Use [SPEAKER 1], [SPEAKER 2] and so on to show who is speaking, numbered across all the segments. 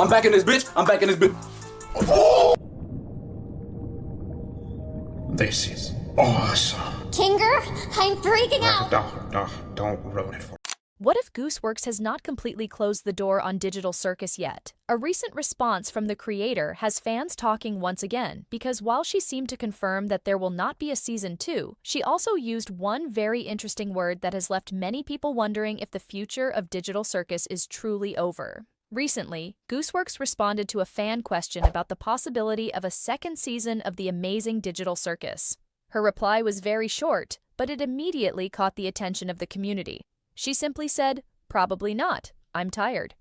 [SPEAKER 1] I'm back in this bitch. I'm back in this bitch.
[SPEAKER 2] This is awesome.
[SPEAKER 3] Kinger, I'm freaking out.
[SPEAKER 2] Don't ruin it for me.
[SPEAKER 4] What if Gooseworx has not completely closed the door on Digital Circus yet? A recent response from the creator has fans talking once again, because while she seemed to confirm that there will not be a season 2, she also used one very interesting word that has left many people wondering if the future of Digital Circus is truly over. Recently, Gooseworx responded to a fan question about the possibility of a second season of the Amazing Digital Circus. Her reply was very short, but it immediately caught the attention of the community. She simply said, "Probably not. I'm tired."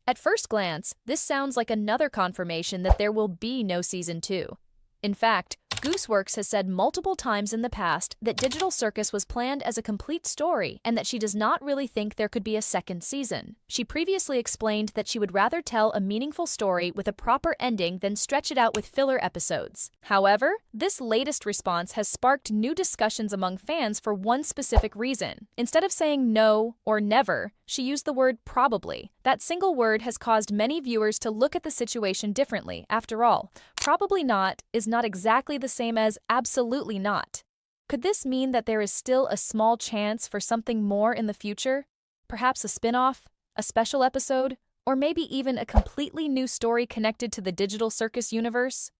[SPEAKER 4] At first glance, this sounds like another confirmation that there will be no season 2. In fact, Gooseworx has said multiple times in the past that Digital Circus was planned as a complete story and that she does not really think there could be a second season. She previously explained that she would rather tell a meaningful story with a proper ending than stretch it out with filler episodes. However, this latest response has sparked new discussions among fans for one specific reason. Instead of saying no or never, she used the word probably. That single word has caused many viewers to look at the situation differently. After all, probably not is not exactly the same as absolutely not. Could this mean that there is still a small chance for something more in the future? Perhaps a spin-off, a special episode, or maybe even a completely new story connected to the Digital Circus universe?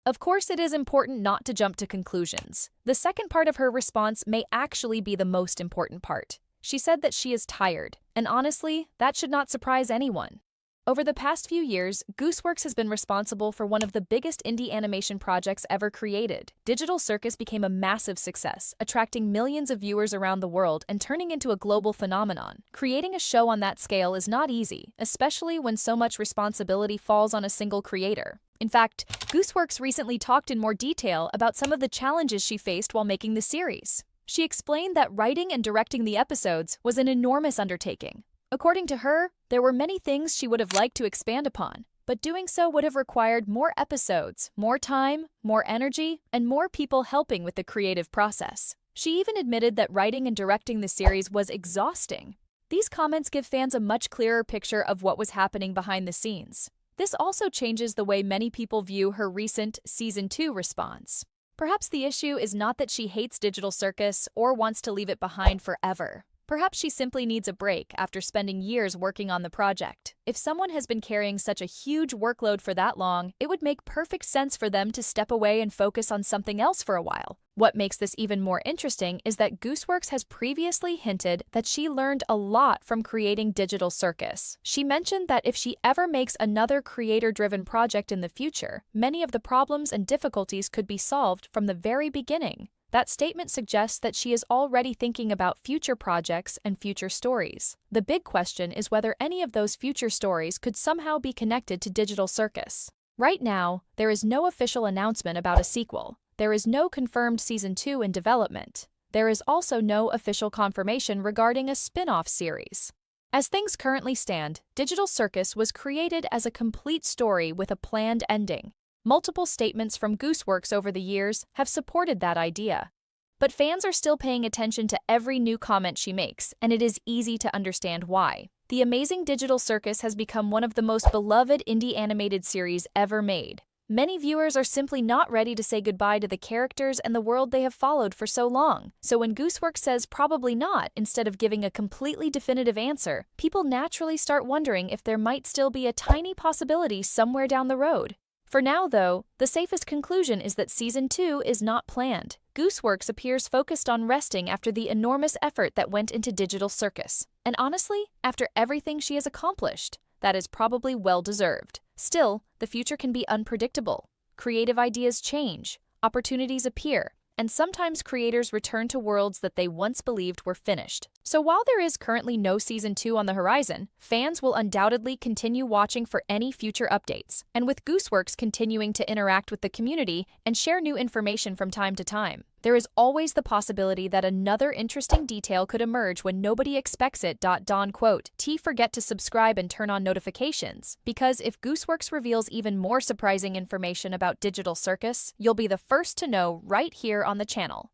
[SPEAKER 4] Of course, it is important not to jump to conclusions. The second part of her response may actually be the most important part. She said that she is tired, and honestly, that should not surprise anyone. Over the past few years, Gooseworx has been responsible for one of the biggest indie animation projects ever created. Digital Circus became a massive success, attracting millions of viewers around the world and turning into a global phenomenon. Creating a show on that scale is not easy, especially when so much responsibility falls on a single creator. In fact, Gooseworx recently talked in more detail about some of the challenges she faced while making the series. She explained that writing and directing the episodes was an enormous undertaking. According to her, there were many things she would have liked to expand upon, but doing so would have required more episodes, more time, more energy, and more people helping with the creative process. She even admitted that writing and directing the series was exhausting. These comments give fans a much clearer picture of what was happening behind the scenes. This also changes the way many people view her recent Season 2 response. Perhaps the issue is not that she hates Digital Circus or wants to leave it behind forever. Perhaps she simply needs a break after spending years working on the project. If someone has been carrying such a huge workload for that long, it would make perfect sense for them to step away and focus on something else for a while. What makes this even more interesting is that Gooseworx has previously hinted that she learned a lot from creating Digital Circus. She mentioned that if she ever makes another creator-driven project in the future, many of the problems and difficulties could be solved from the very beginning. That statement suggests that she is already thinking about future projects and future stories. The big question is whether any of those future stories could somehow be connected to Digital Circus. Right now, there is no official announcement about a sequel. There is no confirmed Season 2 in development. There is also no official confirmation regarding a spin-off series. As things currently stand, Digital Circus was created as a complete story with a planned ending. Multiple statements from Gooseworx over the years have supported that idea. But fans are still paying attention to every new comment she makes, and it is easy to understand why. The Amazing Digital Circus has become one of the most beloved indie animated series ever made. Many viewers are simply not ready to say goodbye to the characters and the world they have followed for so long. So when Gooseworx says probably not instead of giving a completely definitive answer, people naturally start wondering if there might still be a tiny possibility somewhere down the road. For now, though, the safest conclusion is that Season 2 is not planned. Gooseworx appears focused on resting after the enormous effort that went into Digital Circus. And honestly, after everything she has accomplished, that is probably well-deserved. Still, the future can be unpredictable. Creative ideas change, opportunities appear, and sometimes creators return to worlds that they once believed were finished. So while there is currently no Season 2 on the horizon, fans will undoubtedly continue watching for any future updates, and with Gooseworx continuing to interact with the community and share new information from time to time, there is always the possibility that another interesting detail could emerge when nobody expects it. Don quote, "T forget to subscribe and turn on notifications, because if Gooseworx reveals even more surprising information about Digital Circus, you'll be the first to know right here on the channel."